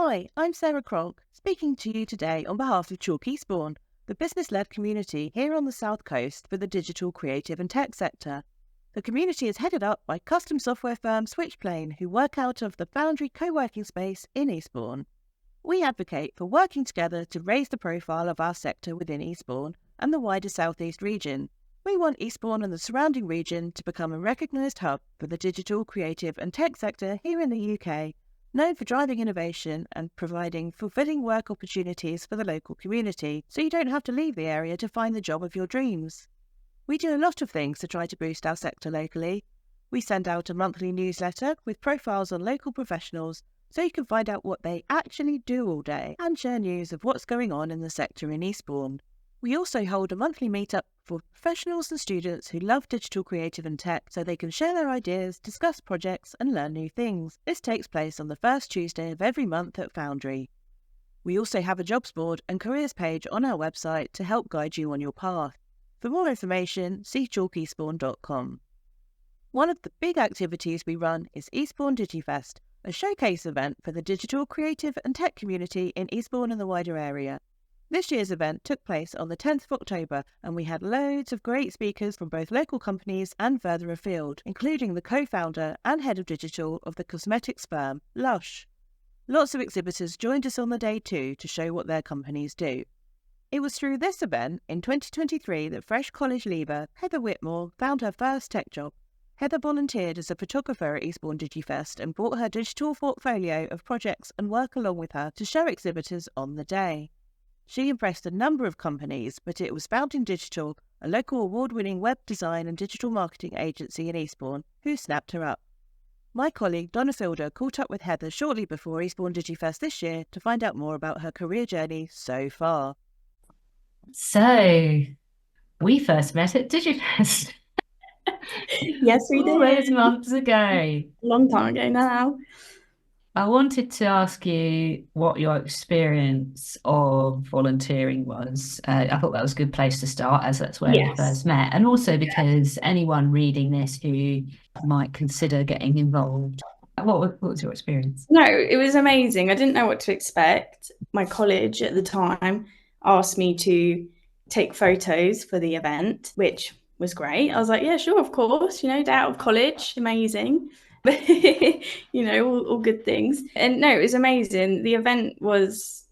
Hi, I'm Sarah Cronk, speaking to you today on behalf of Chalk Eastbourne, the business-led community here on the South Coast for the digital, creative and tech sector. The community is headed up by custom software firm Switchplane, who work out of the Foundry co-working space in Eastbourne. We advocate for working together to raise the profile of our sector within Eastbourne and the wider South East region. We want Eastbourne and the surrounding region to become a recognised hub for the digital, creative and tech sector here in the UK, known for driving innovation and providing fulfilling work opportunities for the local community, so you don't have to leave the area to find the job of your dreams. We do a lot of things to try to boost our sector locally. We send out a monthly newsletter with profiles on local professionals so you can find out what they actually do all day and share news of what's going on in the sector in Eastbourne. We also hold a monthly meetup for professionals and students who love digital, creative and tech so they can share their ideas, discuss projects and learn new things. This takes place on the first Tuesday of every month at Foundry. We also have a jobs board and careers page on our website to help guide you on your path. For more information, see chalkeastbourne.com. One of the big activities we run is Eastbourne DigiFest, a showcase event for the digital, creative and tech community in Eastbourne and the wider area. This year's event took place on the 10th of October and we had loads of great speakers from both local companies and further afield, including the co-founder and head of digital of the cosmetics firm Lush. Lots of exhibitors joined us on the day too to show what their companies do. It was through this event in 2023 that fresh college leaver Heather Whitmore found her first tech job. Heather volunteered as a photographer at Eastbourne DigiFest and brought her digital portfolio of projects and work along with her to show exhibitors on the day. She impressed a number of companies, but it was Fountain Digital, a local award-winning web design and digital marketing agency in Eastbourne, who snapped her up. My colleague Donna caught up with Heather shortly before Eastbourne DigiFest this year to find out more about her career journey so far. So, we first met at DigiFest. Yes, we did. All those months ago. Long time ago now. I wanted to ask you what your experience of volunteering was. I thought that was a good place to start, as that's where we first met. And also because anyone reading this who might consider getting involved. What was your experience? No, it was amazing. I didn't know what to expect. My college at the time asked me to take photos for the event, which was great. I was like, yeah, sure, of course, day out of college, amazing. But, all good things. And no, it was amazing. The event was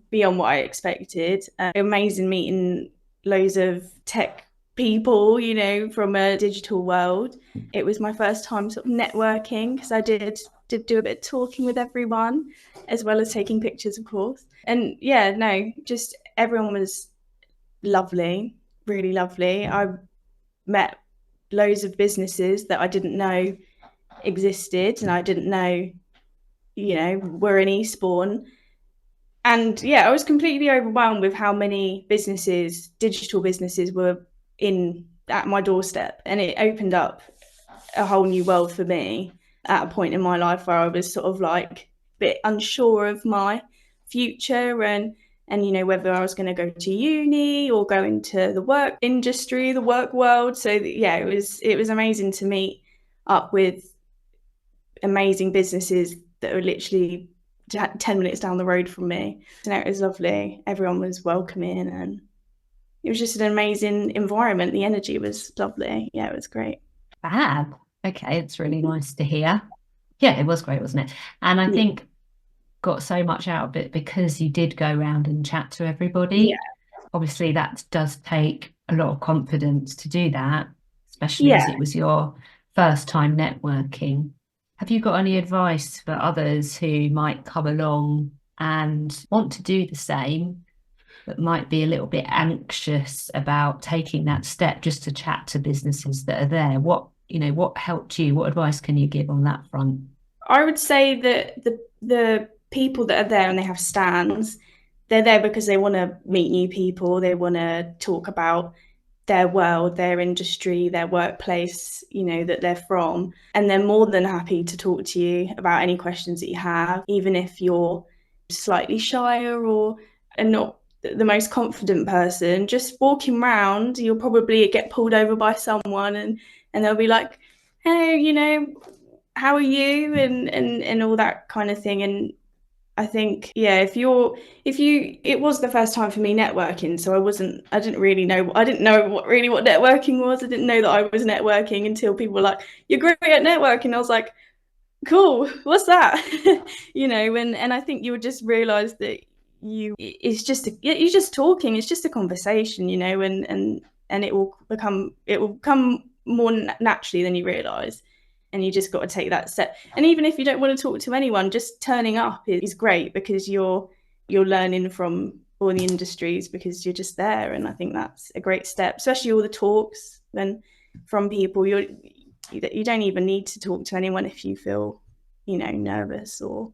beyond what I expected. Amazing meeting loads of tech people, from a digital world. It was my first time sort of networking because I did do a bit of talking with everyone as well as taking pictures, of course. And yeah, no, just everyone was lovely, really lovely. I met loads of businesses that I didn't know existed and I didn't know, were in Eastbourne. And yeah, I was completely overwhelmed with how many businesses, digital businesses, were at my doorstep. And it opened up a whole new world for me at a point in my life where I was sort of like a bit unsure of my future and whether I was going to go to uni or go into the work industry, the work world. So yeah, it was amazing to meet up with amazing businesses that were literally 10 minutes down the road from me. So it was lovely. Everyone was welcoming and it was just an amazing environment. The energy was lovely. Yeah, it was great. Fab. Okay, it's really nice to hear. Yeah, it was great, wasn't it? And I think got so much out of it because you did go around and chat to everybody. Yeah. Obviously, that does take a lot of confidence to do that, especially as it was your first time networking. Have you got any advice for others who might come along and want to do the same, but might be a little bit anxious about taking that step just to chat to businesses that are there? What helped you? What advice can you give on that front? I would say that the people that are there and they have stands, they're there because they want to meet new people. They want to talk about their world, their industry, their workplace, that they're from. And they're more than happy to talk to you about any questions that you have, even if you're slightly shyer or not the most confident person. Just walking around, you'll probably get pulled over by someone and they'll be like, hey, how are you? And all that kind of thing. And I think, yeah, it was the first time for me networking, so I didn't know what networking was. I didn't know that I was networking until people were like, "You're great at networking." I was like, "Cool, what's that?" And I think you would just realize that you're just talking, it's just a conversation, and it will come more naturally than you realize. And you just got to take that step. And even if you don't want to talk to anyone, just turning up is great, because you're learning from all the industries, because you're just there. And I think that's a great step, especially all the talks then from people. You don't even need to talk to anyone if you feel, nervous or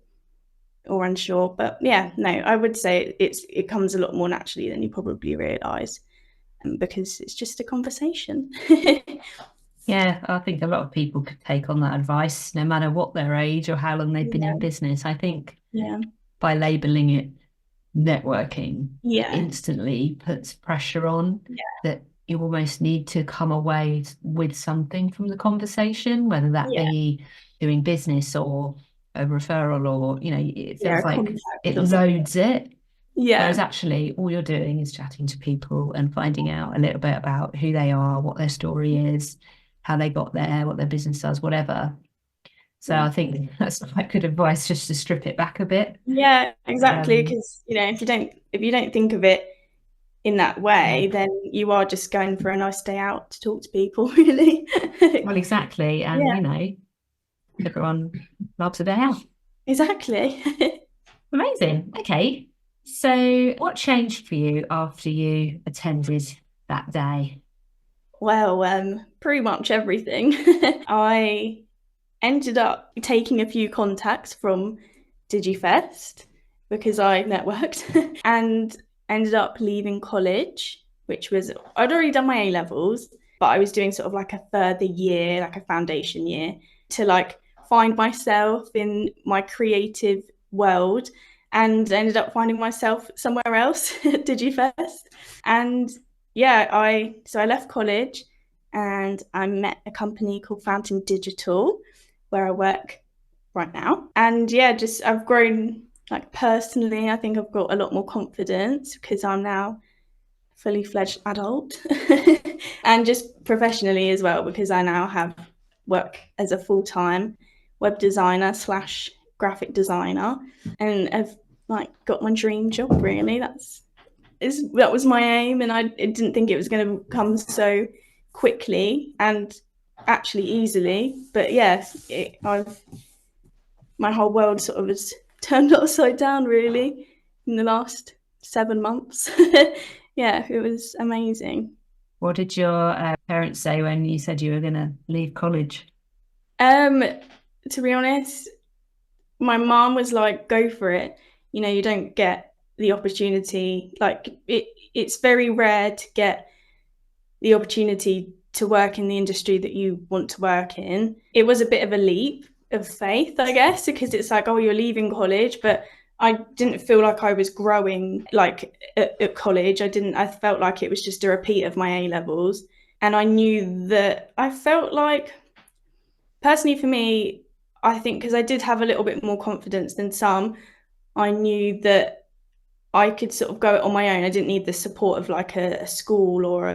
unsure. But yeah, no, I would say it comes a lot more naturally than you probably realize, because it's just a conversation. Yeah, I think a lot of people could take on that advice, no matter what their age or how long they've been in business. I think by labeling it networking, it instantly puts pressure on that you almost need to come away with something from the conversation, whether that be doing business or a referral, or, it feels like it loads it. Yeah. Whereas actually all you're doing is chatting to people and finding out a little bit about who they are, what their story is, how they got there, what their business does, whatever. So I think that's quite good advice, just to strip it back a bit. Yeah, exactly. Because if you don't think of it in that way, then you are just going for a nice day out to talk to people, really. Well, exactly. And everyone loves a day out. Exactly. Amazing. Okay. So what changed for you after you attended that day? Well, pretty much everything. I ended up taking a few contacts from DigiFest because I networked, and ended up leaving college, which was, I'd already done my A-levels, but I was doing sort of like a further year, like a foundation year, to like find myself in my creative world, and ended up finding myself somewhere else at DigiFest. And I left college and I met a company called Fountain Digital, where I work right now. And I've grown, like, personally. I think I've got a lot more confidence because I'm now fully fledged adult, and just professionally as well, because I now have work as a full-time web designer / graphic designer, and I've got my dream job, really. That was my aim, and I didn't think it was going to come so quickly and actually easily. But my whole world sort of has turned upside down, really, in the last 7 months. It was amazing. What did your parents say when you said you were going to leave college? To be honest, my mom was like, go for it. You don't get the opportunity. It's very rare to get the opportunity to work in the industry that you want to work in. It was a bit of a leap of faith, I guess, because it's like, oh, you're leaving college, but I didn't feel like I was growing at college. I felt like it was just a repeat of my A-levels. And I knew that I felt like, personally for me, I think because I did have a little bit more confidence than some, I knew that I could sort of go it on my own. I didn't need the support of like a school or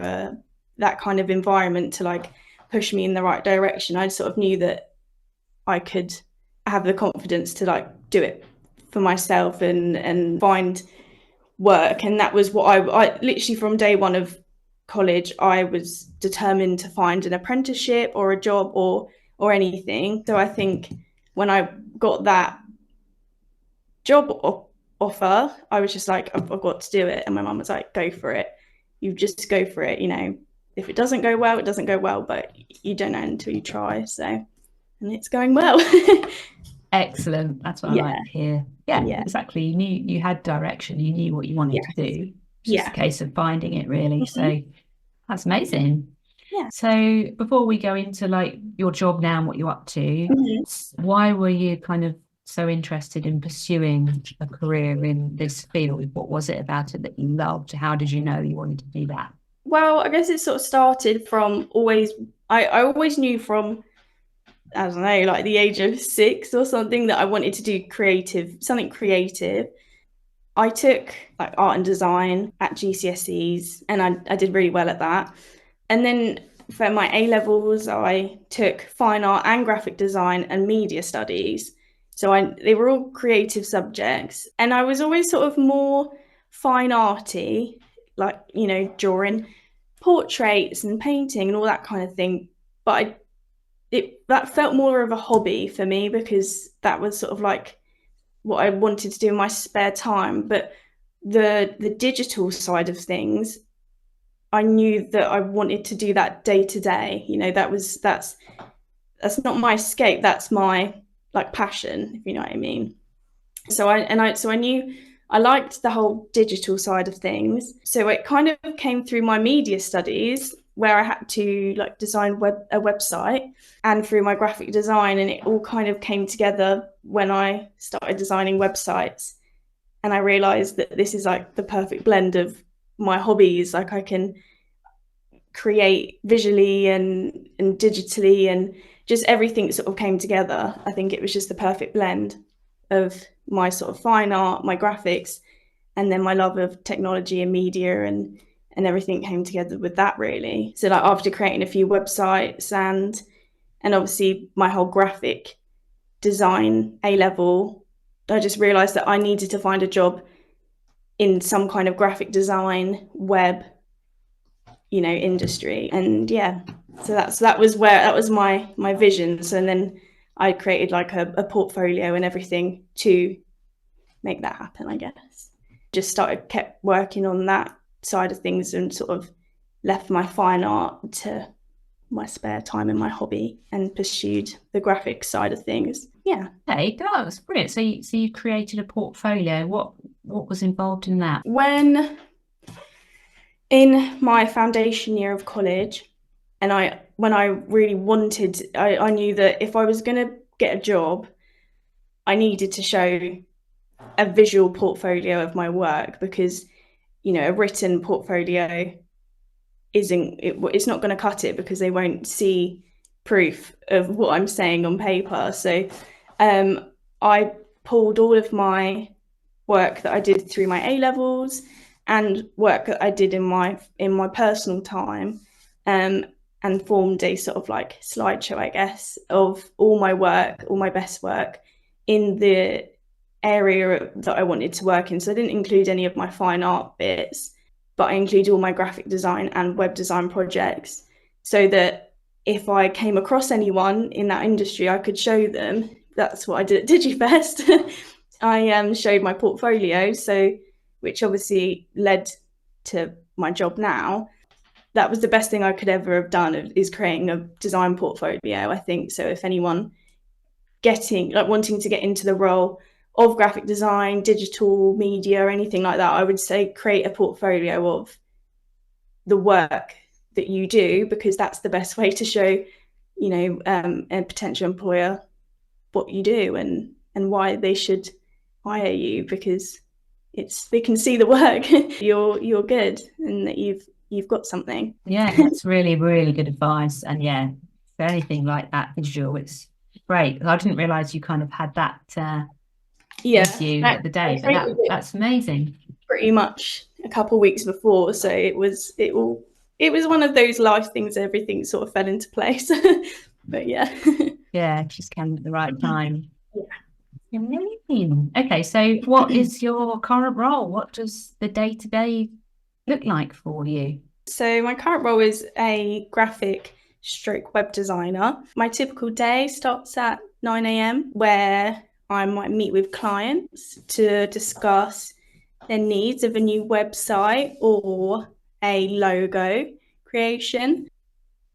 that kind of environment to push me in the right direction. I sort of knew that I could have the confidence to do it for myself and find work. And that was what I literally, from day one of college, I was determined to find an apprenticeship or a job or anything. So I think when I got that job offer, I was just like, I've got to do it. And my mum was like, go for it. You just go for it. If it doesn't go well, it doesn't go well, but you don't know until you try. So, and it's going well. Excellent. That's what I like to hear. Yeah, exactly. You knew you had direction. You knew what you wanted to do. It's just a case of finding it, really. So that's amazing. Yeah. So before we go into your job now and what you're up to, why were you kind of so interested in pursuing a career in this field? What was it about it that you loved? How did you know you wanted to do that? Well, I guess it sort of started from I always knew from I don't know, like the age of 6 or something, that I wanted to do something creative. I took like art and design at GCSEs, and I did really well at that. And then for my A levels, I took fine art and graphic design and media studies. So they were all creative subjects, and I was always sort of more fine arty, like, you know, drawing portraits and painting and all that kind of thing. But that felt more of a hobby for me, because that was sort of like what I wanted to do in my spare time. But the digital side of things, I knew that I wanted to do that day to day. You know, that's not my escape. That's my like passion, if you know what I mean. So I knew I liked the whole digital side of things. So it kind of came through my media studies, where I had to like design a website, and through my graphic design, and it all kind of came together when I started designing websites. And I realized that this is like the perfect blend of my hobbies. Like, I can create visually and digitally, and just everything sort of came together. I think it was just the perfect blend of my sort of fine art, my graphics, and then my love of technology and media, and everything came together with that, really. So like, after creating a few websites and obviously my whole graphic design A level, I just realized that I needed to find a job in some kind of graphic design, web, you know, industry. And yeah, so that was my vision. So then I created like a portfolio and everything to make that happen, I guess. Just kept working on that side of things, and sort of left my fine art to my spare time and my hobby, and pursued the graphic side of things. Yeah. Okay, that was brilliant. So you created a portfolio. What was involved in that? When in my foundation year of college, and when I really wanted, I knew that if I was going to get a job, I needed to show a visual portfolio of my work, because, you know, a written portfolio it's not going to cut it, because they won't see proof of what I'm saying on paper. So I pulled all of my work that I did through my A levels, and work that I did in my personal time, and formed a sort of like slideshow, I guess, of all my work, all my best work in the area that I wanted to work in. So I didn't include any of my fine art bits, but I included all my graphic design and web design projects, so that if I came across anyone in that industry, I could show them. That's what I did at DigiFest. I showed my portfolio, which obviously led to my job now. That was the best thing I could ever have done, is creating a design portfolio, I think. So if anyone wanting to get into the role of graphic design, digital media, or anything like that, I would say create a portfolio of the work that you do, because that's the best way to show, you know, a potential employer what you do, and why they should hire you, because they can see the work. you're good, and that you've got something. Yeah, that's really, really good advice. And yeah, for anything like that visual, it's great. I didn't realize you kind of had that with you at the day, but that's amazing. Pretty much a couple of weeks before, so it was one of those life things. Everything sort of fell into place. But yeah. Yeah, just came at the right time. Yeah. Amazing. Okay, so what is your current role? What does the day-to-day look like for you? So my current role is a graphic / web designer. My typical day starts at 9 a.m, where I might meet with clients to discuss their needs of a new website or a logo creation,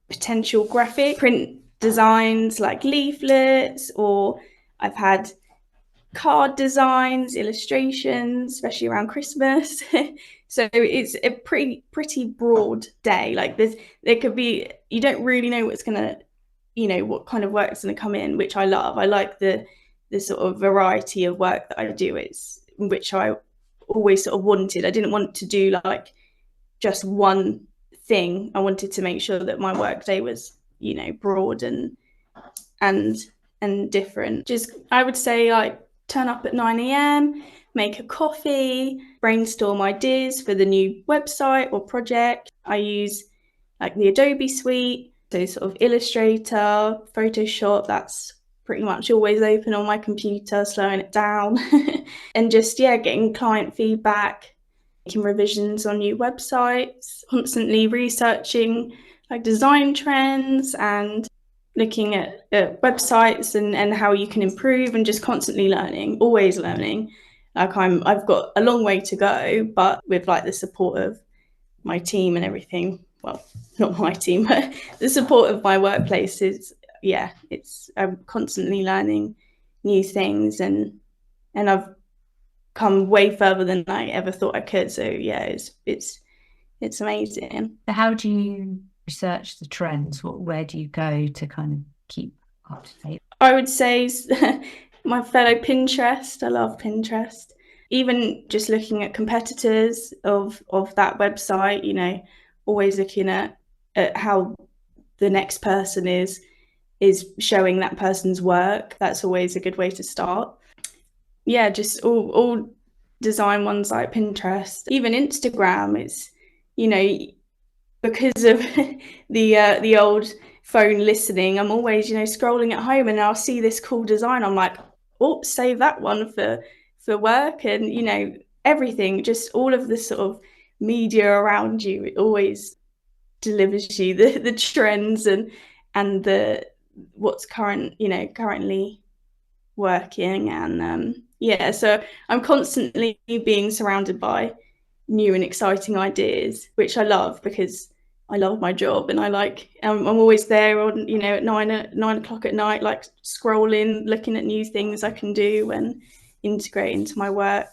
potential graphic print designs like leaflets, or I've had card designs, illustrations, especially around Christmas. So it's a pretty broad day. Like there could be, you don't really know what's gonna, you know, what kind of work's gonna come in, which I love. I like the sort of variety of work that I do, which I always sort of wanted. I didn't want to do like just one thing. I wanted to make sure that my work day was, you know, broad and and different. Just, I would say, like, turn up at 9 a.m, make a coffee, brainstorm ideas for the new website or project. I use like the Adobe suite, so sort of Illustrator, Photoshop, that's pretty much always open on my computer, slowing it down. And just, getting client feedback, making revisions on new websites, constantly researching like design trends and looking at websites and how you can improve, and just constantly learning, always learning. Like, I've got a long way to go, but with like the support of my team and everything, well, not my team, but the support of my workplace is, I'm constantly learning new things, and I've come way further than I ever thought I could. So it's amazing. So how do you research the trends? Where do you go to kind of keep up to date? I would say my fellow Pinterest. I love Pinterest. Even just looking at competitors of that website, always looking at how the next person is showing that person's work. That's always a good way to start. Yeah, just all design ones like Pinterest. Even Instagram, it's, because of the old phone listening, I'm always, scrolling at home and I'll see this cool design. I'm like, oh, save that one for work. And, everything, just all of the sort of media around you, it always delivers you the trends and the what's currently working. And so I'm constantly being surrounded by new and exciting ideas, which I love because I love my job, and I'm always there on, at 9 o'clock at night, like scrolling, looking at new things I can do and integrate into my work.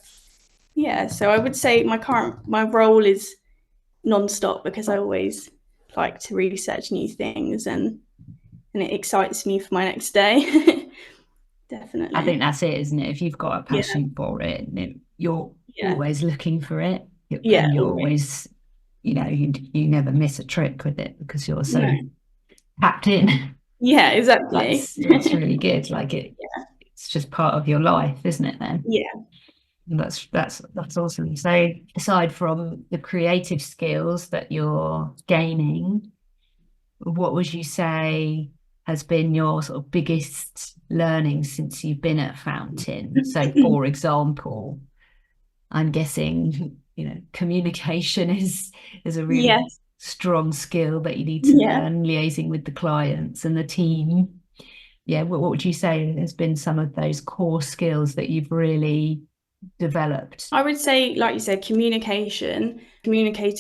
So I would say my role is non-stop, because I always like to research new things, and it excites me for my next day. Definitely. I think that's it, isn't it? If you've got a passion for it, you're always looking for it. And you're always, you never miss a trick with it because you're so tapped in. Yeah, exactly. That's really good. Like it's just part of your life, isn't it then? Yeah. That's awesome. So aside from the creative skills that you're gaining, what would you say has been your sort of biggest learning since you've been at Fountain? So for example, I'm guessing, communication is a really strong skill that you need to learn, liaising with the clients and the team. What would you say has been some of those core skills that you've really developed? I would say, like you said, communicating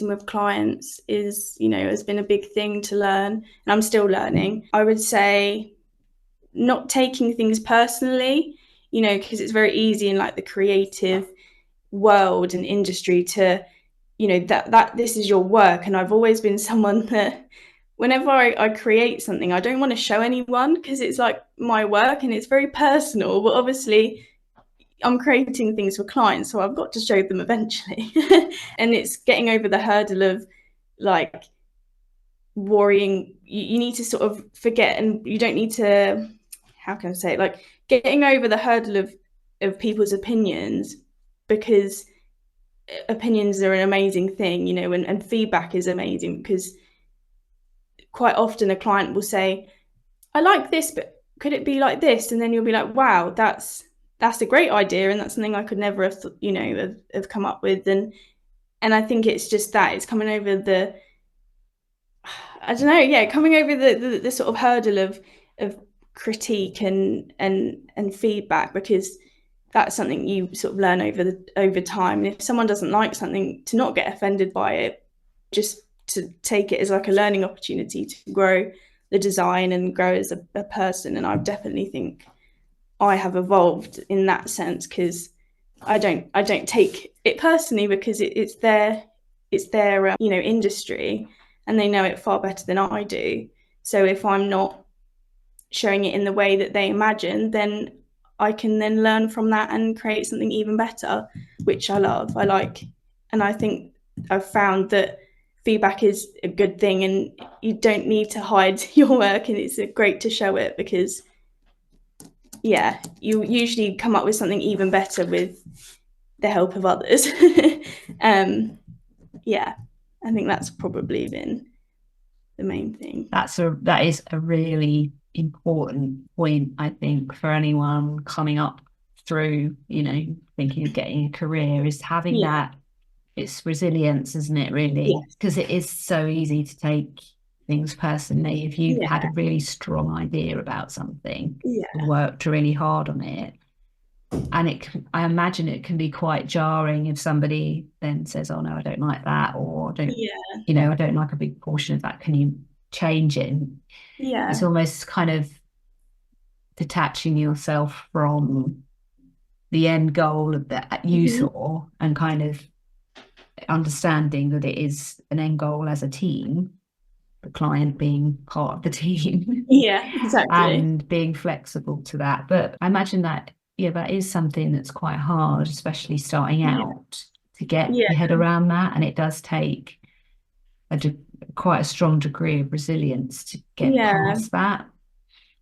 with clients is, has been a big thing to learn, and I'm still learning. I would say not taking things personally, because it's very easy in like the creative world and industry to, that this is your work. And I've always been someone that whenever I create something, I don't want to show anyone, because it's like my work and it's very personal. But obviously I'm creating things for clients, so I've got to show them eventually. And it's getting over the hurdle of like worrying. You need to sort of forget, and you don't need to, how can I say it, like getting over the hurdle of people's opinions, because opinions are an amazing thing, and feedback is amazing, because quite often a client will say, I like this, but could it be like this? And then you'll be like, wow, that's a great idea, and that's something I could never have have come up with. And I think it's just that it's coming over the, I don't know, coming over the sort of hurdle of critique and feedback, because that's something you sort of learn over time. And if someone doesn't like something, to not get offended by it, just to take it as like a learning opportunity to grow the design and grow as a person. And I definitely think I have evolved in that sense, because I don't take it personally, because it's their industry, and they know it far better than I do. So if I'm not showing it in the way that they imagine, then I can then learn from that and create something even better, which I love. I like, and I think I've found that feedback is a good thing, and you don't need to hide your work, and it's great to show it, because yeah, you usually come up with something even better with the help of others. Yeah, I think that's probably been the main thing. That is a really important point, I think, for anyone coming up through, thinking of getting a career, is having that. It's resilience, isn't it, really? Because it is so easy to take things personally. If you've had a really strong idea about something, worked really hard on it, and I imagine it can be quite jarring if somebody then says, oh no, I don't like that, or I don't like a big portion of that, can you change it? It's almost kind of detaching yourself from the end goal of that you saw, and kind of understanding that it is an end goal as a team, the client being part of the team. Exactly. And being flexible to that. But I imagine that that is something that's quite hard, especially starting out, to get your head around that. And it does take quite a strong degree of resilience to get past that.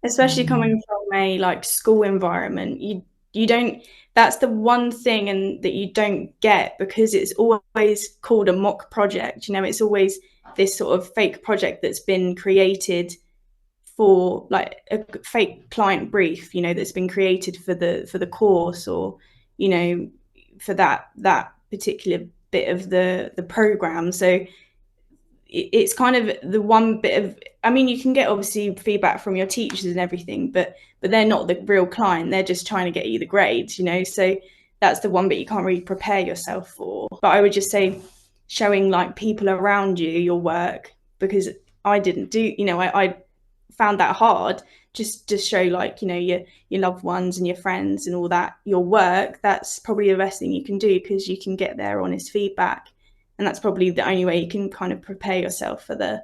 Especially coming from a school environment, you don't, that's the one thing and that you don't get, because it's always called a mock project. It's always this sort of fake project that's been created for a fake client brief, that's been created for the course, or for that particular bit of the program. So it's kind of the one bit of, you can get obviously feedback from your teachers and everything, but they're not the real client. They're just trying to get you the grades, so that's the one bit you can't really prepare yourself for. But I would just say showing people around you your work, because I didn't do, I found that hard, just to show your loved ones and your friends and all that, your work. That's probably the best thing you can do, because you can get their honest feedback, and that's probably the only way you can kind of prepare yourself for the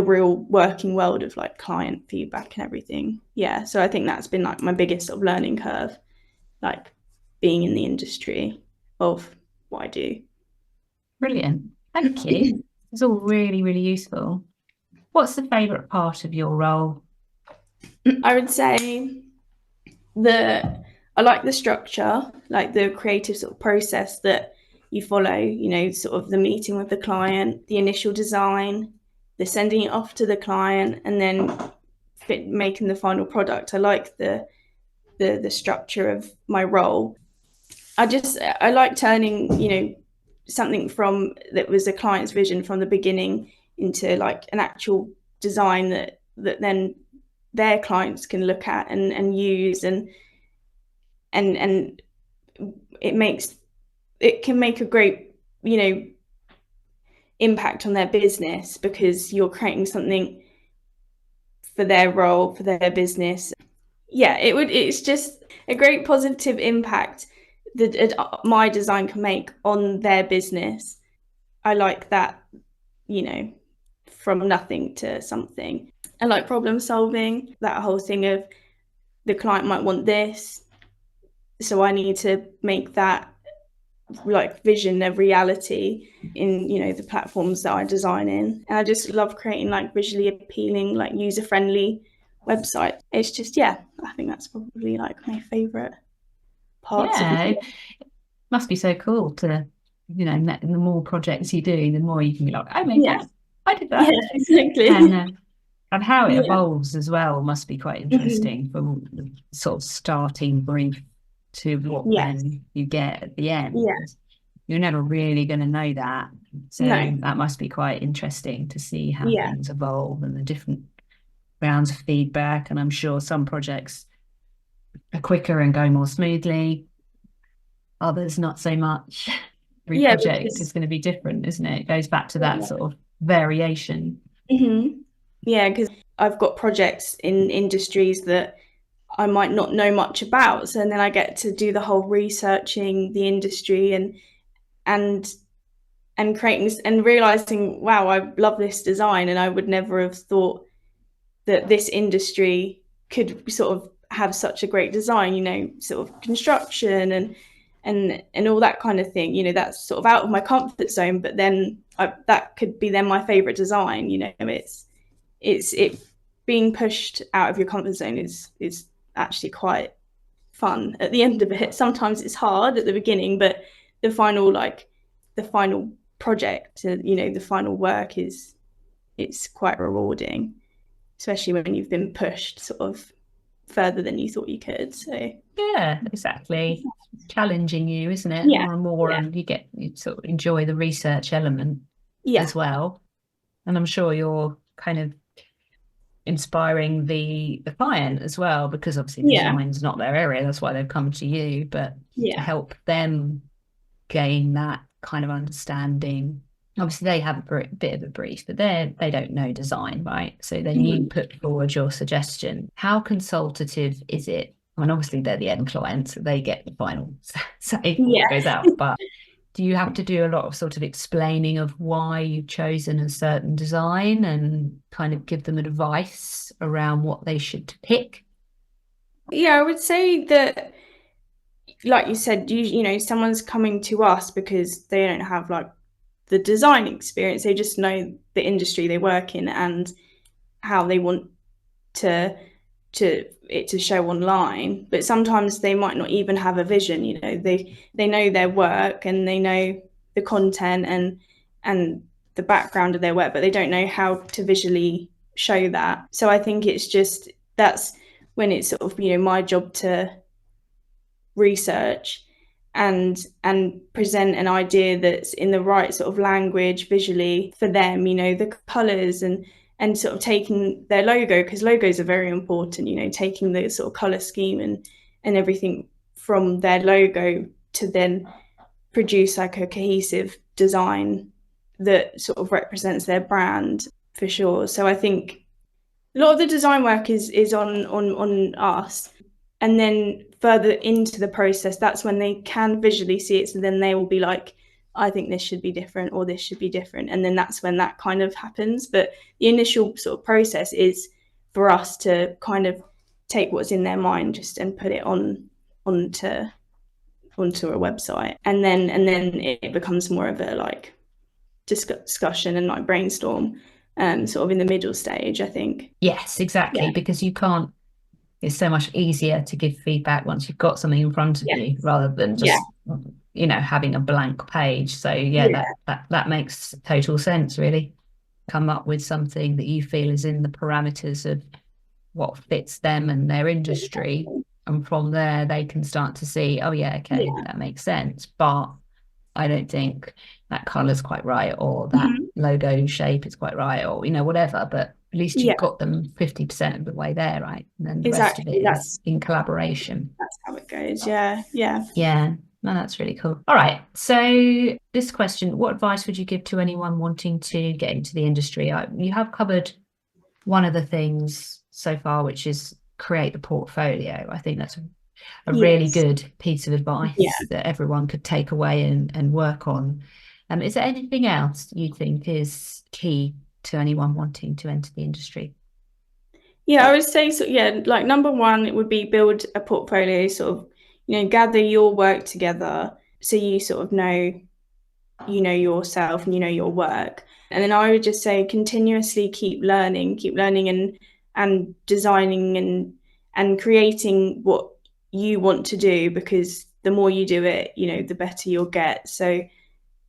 real working world of client feedback and everything. So I think that's been my biggest sort of learning curve, being in the industry of what I do. Brilliant, thank you. It's all really, really useful. What's the favourite part of your role? I would say I like the structure, the creative sort of process that you follow, sort of the meeting with the client, the initial design, the sending it off to the client, and then making the final product. I like the structure of my role. I like turning, something from that was a client's vision from the beginning into an actual design that then their clients can look at and use, and it can make a great impact on their business, because you're creating something for their role, for their business. It's just a great positive impact that my design can make on their business. I like that, from nothing to something. I like problem solving, that whole thing of the client might want this, so I need to make that vision of reality in the platforms that I design in. And I just love creating visually appealing, user-friendly website. It's just I think that's probably my favorite parts of it. It must be so cool to the more projects you do, the more you can be like, oh my god, I did that. Exactly. And how it evolves as well must be quite interesting, from the sort of starting brief to what then you get at the end. You're never really going to know that, so that must be quite interesting to see how things evolve and the different rounds of feedback. And I'm sure some projects are quicker and go more smoothly, others not so much. Every project is going to be different, isn't it? It goes back to that sort of variation. Because I've got projects in industries that I might not know much about, so then I get to do the whole researching the industry and creating and realizing, wow, I love this design, and I would never have thought that this industry could sort of have such a great design, sort of construction and all that kind of thing. That's sort of out of my comfort zone, but then that could be then my favorite design. It's being pushed out of your comfort zone is actually quite fun at the end of it. Sometimes it's hard at the beginning, but the final project, the final work it's quite rewarding, especially when you've been pushed sort of further than you thought you could. So yeah, exactly. Challenging you, isn't it? Yeah. More and more, Yeah. and you sort of enjoy the research element Yeah. as well. And I'm sure you're kind of inspiring the client as well, because obviously design's not their area, that's why they've come to you, but to help them gain that kind of understanding. Obviously they have a bit of a brief, but they don't know design, right? So then you put forward your suggestion. How consultative is it? I mean, obviously they're the end client, so they get the final say what goes out, but do you have to do a lot of sort of explaining of why you've chosen a certain design and kind of give them advice around what they should pick? Yeah, I would say that, like you said, someone's coming to us because they don't have like the design experience. They just know the industry they work in and how they want to show online. But sometimes they might not even have a vision. They know their work and they know the content and the background of their work, but they don't know how to visually show that. So I think that's when it's sort of my job to research and present an idea that's in the right sort of language visually for them, the colours and sort of taking their logo, because logos are very important, taking the sort of colour scheme and everything from their logo to then produce like a cohesive design that sort of represents their brand for sure. So I think a lot of the design work is on us. And then further into the process, that's when they can visually see it. So then they will be like, I think this should be different, or this should be different. And then that's when that kind of happens. But the initial sort of process is for us to kind of take what's in their mind just and put it onto a website. And then it becomes more of a like discussion and like brainstorm sort of in the middle stage, I think. Yes, exactly. Because you can't, it's so much easier to give feedback once you've got something in front of you rather than just having a blank page. So that makes total sense, really. Come up with something that you feel is in the parameters of what fits them and their industry, and from there they can start to see, that makes sense, but I don't think that colour's quite right, or that logo shape is quite right, or whatever. But at least you've got them 50% of the way there, right? And then the rest of it is in collaboration. That's how it goes. Yeah. No, that's really cool. All right. So this question: what advice would you give to anyone wanting to get into the industry? You have covered one of the things so far, which is create the portfolio. I think that's a really good piece of advice that everyone could take away and work on. Is there anything else you think is key to anyone wanting to enter the industry? I would say so. Like number one, it would be build a portfolio, sort of gather your work together so you sort of know yourself and your work. And then I would just say continuously keep learning and designing and creating what you want to do, because the more you do it, the better you'll get. So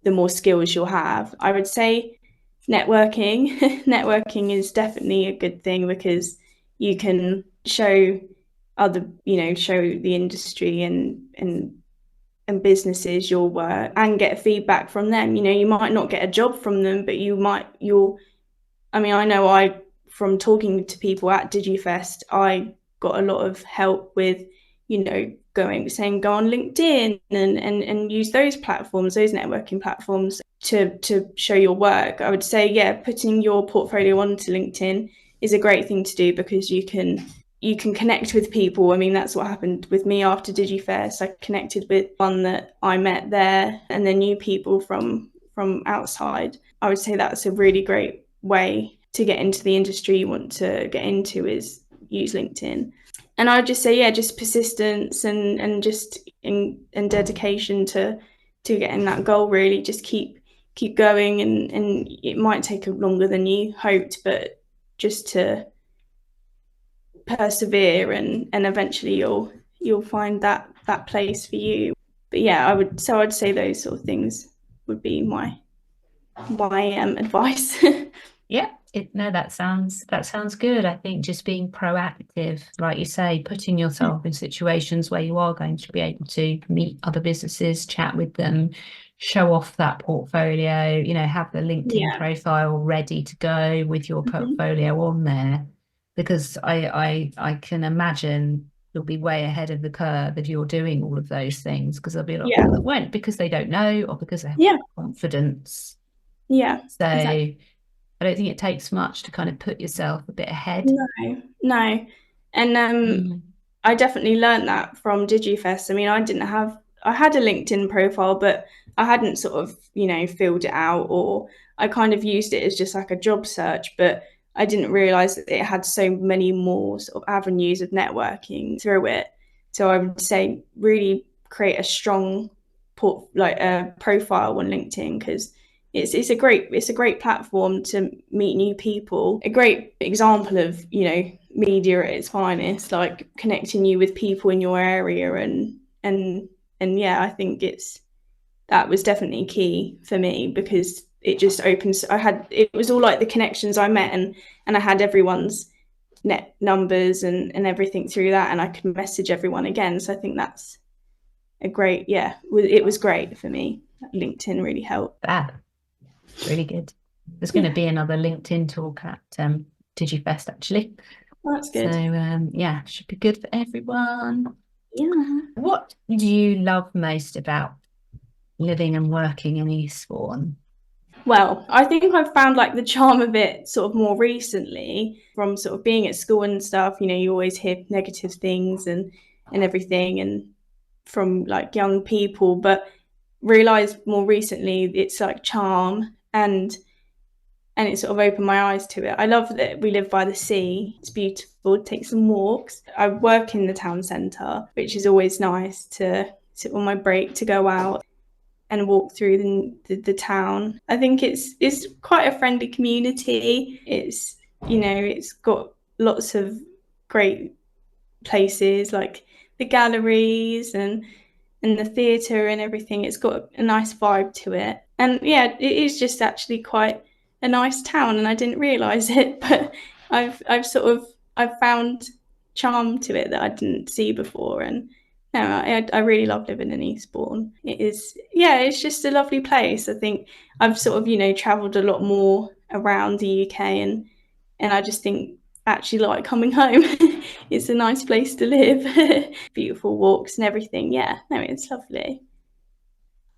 the more skills you'll have. I would say networking is definitely a good thing, because you can show the industry and businesses your work and get feedback from them. You might not get a job from them, but I know from talking to people at DigiFest, I got a lot of help with go on LinkedIn and use those platforms, those networking platforms to show your work. I would say putting your portfolio onto LinkedIn is a great thing to do, because you can connect with people. I mean, that's what happened with me after DigiFest. I connected with one that I met there, and then new people from outside. I would say that's a really great way to get into the industry you want to get into, is use LinkedIn. And I would just say, just persistence and just and dedication to getting that goal. Really, just keep going, and it might take longer than you hoped, but just to persevere, and eventually you'll find that place for you. But yeah, I'd say those sort of things would be my advice. Yeah, that sounds good. I think just being proactive, like you say, putting yourself in situations where you are going to be able to meet other businesses, chat with them, show off that portfolio, have the LinkedIn profile ready to go with your portfolio on there. Because I can imagine you'll be way ahead of the curve if you're doing all of those things, because there'll be a lot of people that won't, because they don't know or because they have confidence. Yeah. So exactly. I don't think it takes much to kind of put yourself a bit ahead. No. And I definitely learned that from DigiFest. I mean, I had a LinkedIn profile, but I hadn't sort of, filled it out, or I kind of used it as just like a job search, but I didn't realize that it had so many more sort of avenues of networking through it. So I would say really create a strong profile on LinkedIn, because it's a great platform to meet new people. A great example of, media at its finest, like connecting you with people in your area, and yeah, I think that was definitely key for me, because it just opens. It was all like the connections I met, and I had everyone's net numbers and everything through that, and I could message everyone again. So I think that's it was great for me. LinkedIn really helped. Really good. There's going to be another LinkedIn talk at DigiFest, actually. Oh, that's good. So should be good for everyone. Yeah. What do you love most about living and working in Eastbourne? Well, I think I've found like the charm of it sort of more recently, from sort of being at school and stuff. You always hear negative things and everything, and from like young people, but realized more recently it's like charm, and it sort of opened my eyes to it. I love that we live by the sea. It's beautiful. Take some walks. I work in the town centre, which is always nice to sit on my break to go out and walk through the town. I think it's quite a friendly community. It's it's got lots of great places like the galleries and the theatre and everything. It's got a nice vibe to it, and yeah, it is just actually quite a nice town, and I didn't realise it, but I've found charm to it that I didn't see before. And no, I really love living in Eastbourne. It's just a lovely place. I think I've sort of travelled a lot more around the UK, and I just think actually like coming home. It's a nice place to live. Beautiful walks and everything. Yeah, no, it's lovely.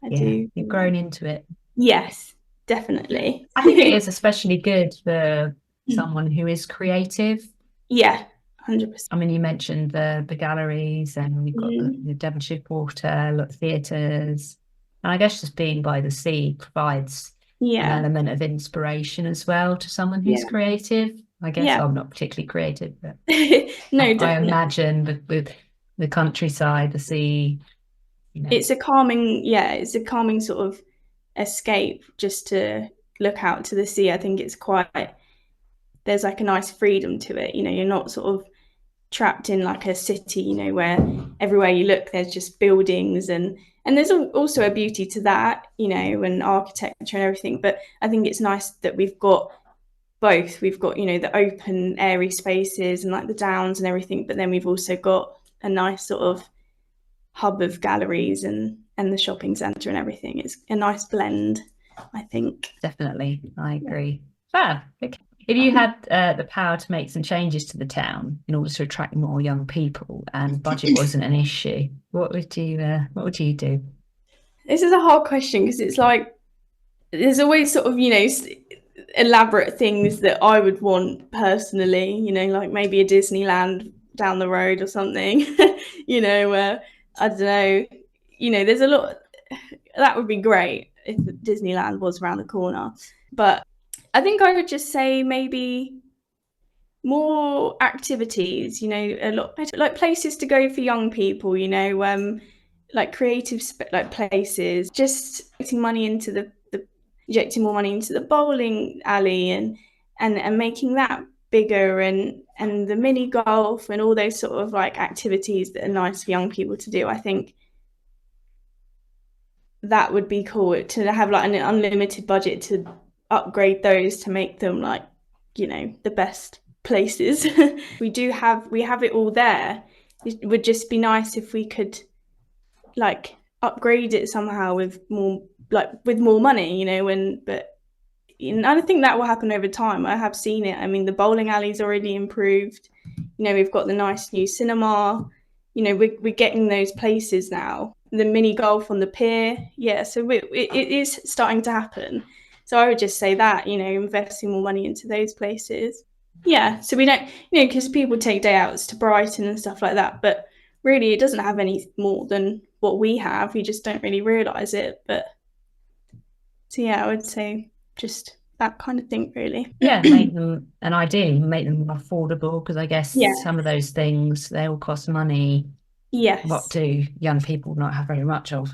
I do. You've grown into it. Yes, definitely. I think it is especially good for someone who is creative. Yeah, 100%. I mean, you mentioned the galleries, and you've got the Devonshire Quarter, a lot of theatres. And I guess just being by the sea provides an element of inspiration as well to someone who's creative. I guess I'm not particularly creative, but no, I imagine with the countryside, the sea. It's a calming sort of escape just to look out to the sea. I think it's there's like a nice freedom to it. You're not sort of trapped in like a city, where everywhere you look there's just buildings, and there's also a beauty to that, and architecture and everything. But I think it's nice that we've got both. We've got the open airy spaces and like the downs and everything, but then we've also got a nice sort of hub of galleries and the shopping centre and everything. It's a nice blend, I think. Definitely, I agree. Okay. If you had the power to make some changes to the town in order to attract more young people, and budget wasn't an issue, what would you do? This is a hard question, because it's like there's always sort of elaborate things that I would want personally, like maybe a Disneyland down the road or something. Where I don't know, there's a lot that would be great if Disneyland was around the corner. But I think I would just say maybe more activities, a lot like places to go for young people, like creative like places, just injecting more money into the bowling alley, and making that bigger, and and the mini golf and all those sort of like activities that are nice for young people to do. I think that would be cool, to have like an unlimited budget to upgrade those to make them like, you know, the best places. we have it all there. It would just be nice if we could like upgrade it somehow with more money, you know. But I think that will happen over time. I have seen it. I mean, the bowling alley's already improved. You know, we've got the nice new cinema. You know, we're getting those places now. The mini golf on the pier. Yeah, so it is starting to happen. So I would just say that, you know, investing more money into those places. Yeah, so we don't, you know, because people take day outs to Brighton and stuff like that. But really, it doesn't have any more than what we have. We just don't really realise it. But so, yeah, I would say just that kind of thing, really. Yeah, make them, and ideally make them affordable, because I guess some of those things, they all cost money. Yes. What do young people not have very much of?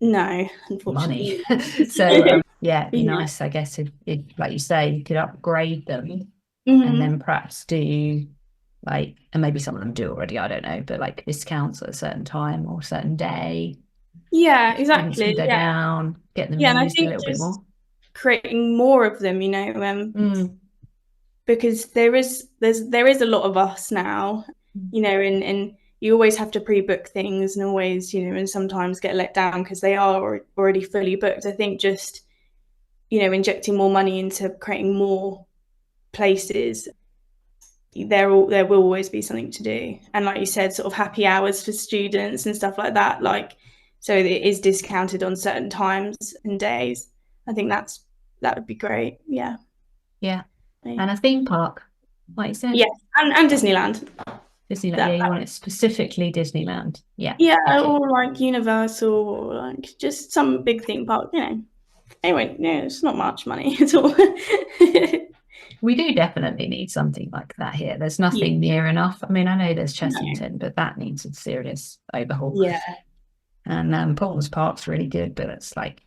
No, unfortunately. Money. So it'd be nice, I guess, if like you say, you could upgrade them and then perhaps do like, and maybe some of them do already, I don't know, but like discounts at a certain time or a certain day. Yeah, exactly. Go down, get them used a little bit more. Creating more of them, you know, because there is a lot of us now, you know, and you always have to pre-book things, and always, you know, and sometimes get let down because they are already fully booked. I think just, you know, injecting more money into creating more places, there will always be something to do. And like you said, sort of happy hours for students and stuff like that, like, so it is discounted on certain times and days. I think that would be great. Yeah. And a theme park, like you said. Yes, and Disneyland. Disneyland, you want it specifically Disneyland. Yeah, or like Universal, or like just some big theme park, you know. Anyway, no, it's not much money at all. We do definitely need something like that here. There's nothing near enough. I mean, I know there's Chessington, but that needs a serious overhaul. Yeah. And Paul's Park's really good, but it's like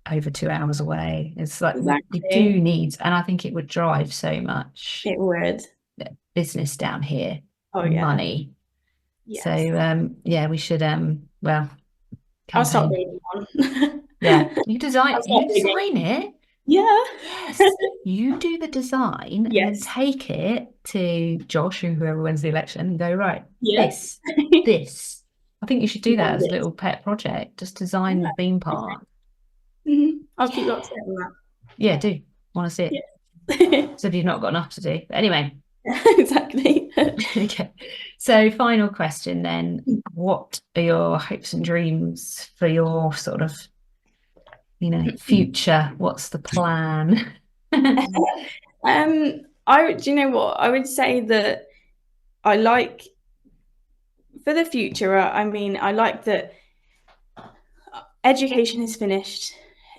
over 2 hours away. It's like we do need, and I think it would drive so much. It would. Business down here. Money. Yes. So we should I'll start building one. You design it. Yeah. Yes. You do the design and then take it to Josh, or whoever wins the election, and go, right, this. I think you should do that as a little pet project. Just design the theme park. I'll keep lots of that. Yeah, do. Want to see it. Yeah. So if you've not got enough to do. But anyway. Exactly. Okay. So final question then. What are your hopes and dreams for your sort of, you know, future? What's the plan? Do you know what? I would say that I like, for the future, I mean, I like that education is finished,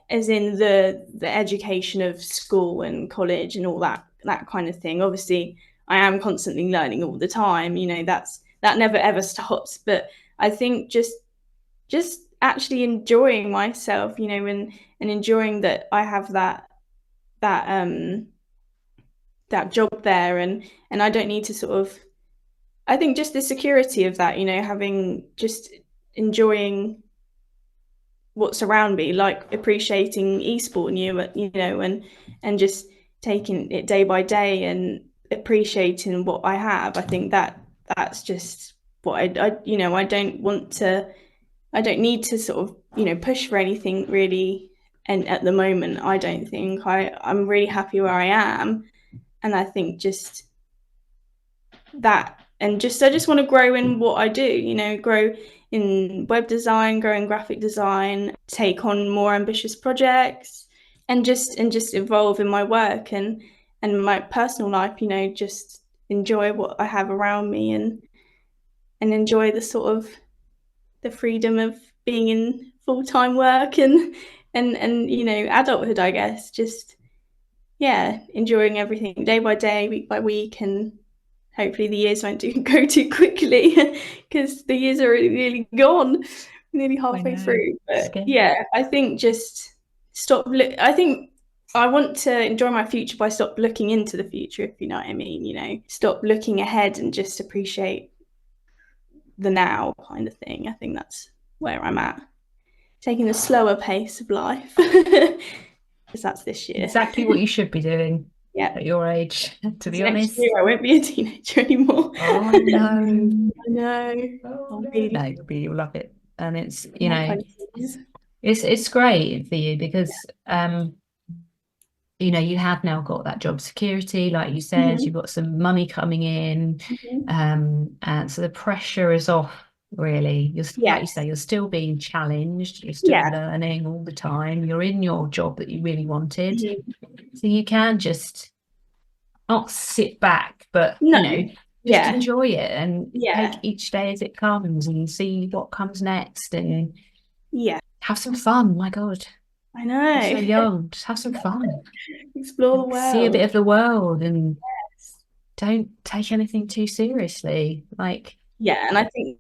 as in the education of school and college and all that kind of thing. Obviously, I am constantly learning all the time, you know, that never ever stops. But I think just actually enjoying myself, you know, and enjoying that I have that job there, and I don't need to sort of, I think just the security of that, you know, having, just enjoying what's around me, like appreciating Eastbourne, you know, and just taking it day by day and appreciating what I have. I think that's just what I you know, I don't need to sort of, you know, push for anything really. And at the moment, I don't think I'm really happy where I am. And I think just that, and I just want to grow in what I do, you know, grow in web design, grow in graphic design, take on more ambitious projects, and just evolve in my work and my personal life, you know, just enjoy what I have around me and enjoy the sort of the freedom of being in full-time work and you know, adulthood, I guess. Just enjoying everything day by day, week by week, and hopefully the years won't go too quickly, because the years are really gone, nearly halfway through. But I think just I think I want to enjoy my future by stop looking into the future, if you know what I mean, stop looking ahead and just appreciate the now kind of thing. I think that's where I'm at. Taking the slower pace of life. Because that's this year. Exactly what you should be doing at your age, to be honest. Next year I won't be a teenager anymore. Oh, no. I know. Oh, no, you'll love it. And it's, it's great for you because, you have now got that job security, like you said, you've got some money coming in, and so the pressure is off, really. Like you say, you're still being challenged, you're still learning all the time, you're in your job that you really wanted, so you can just not sit back, but just enjoy it and take each day as it comes and see what comes next and have some fun. My God, I know, you're so young, just have some fun, explore the world, see a bit of the world, and don't take anything too seriously. And I think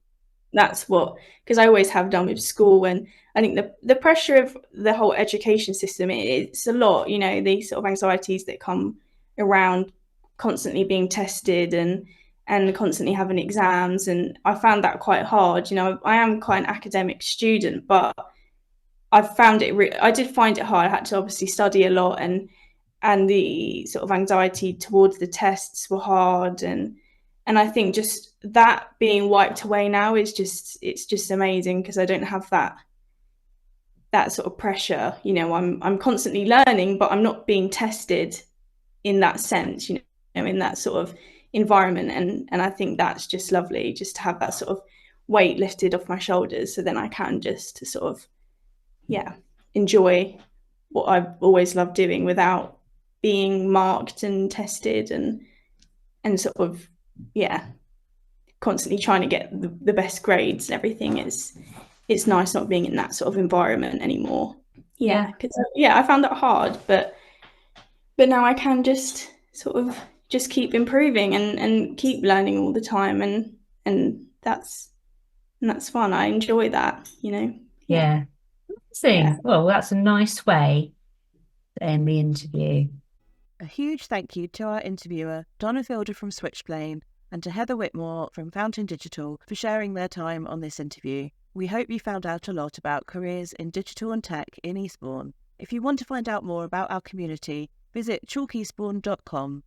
that's because I always have done with school, and I think the pressure of the whole education system, it's a lot, these sort of anxieties that come around constantly being tested and constantly having exams, and I found that quite hard. I am quite an academic student, but I did find it hard. I had to obviously study a lot, and the sort of anxiety towards the tests were hard, and I think just that being wiped away now it's just amazing, because I don't have that sort of pressure. I'm constantly learning, but I'm not being tested in that sense, in that sort of environment, and I think that's just lovely, just to have that sort of weight lifted off my shoulders, so then I can just sort of enjoy what I've always loved doing without being marked and tested and sort of constantly trying to get the best grades and everything. It's nice not being in that sort of environment anymore. Because I found that hard, but now I can just sort of just keep improving and keep learning all the time, and that's fun. I enjoy that, Well, that's a nice way to end the interview. A huge thank you to our interviewer, Donna from Switchplane, and to Heather Whitmore from Fountain Digital for sharing their time on this interview. We hope you found out a lot about careers in digital and tech in Eastbourne. If you want to find out more about our community, visit chalkeastbourne.com.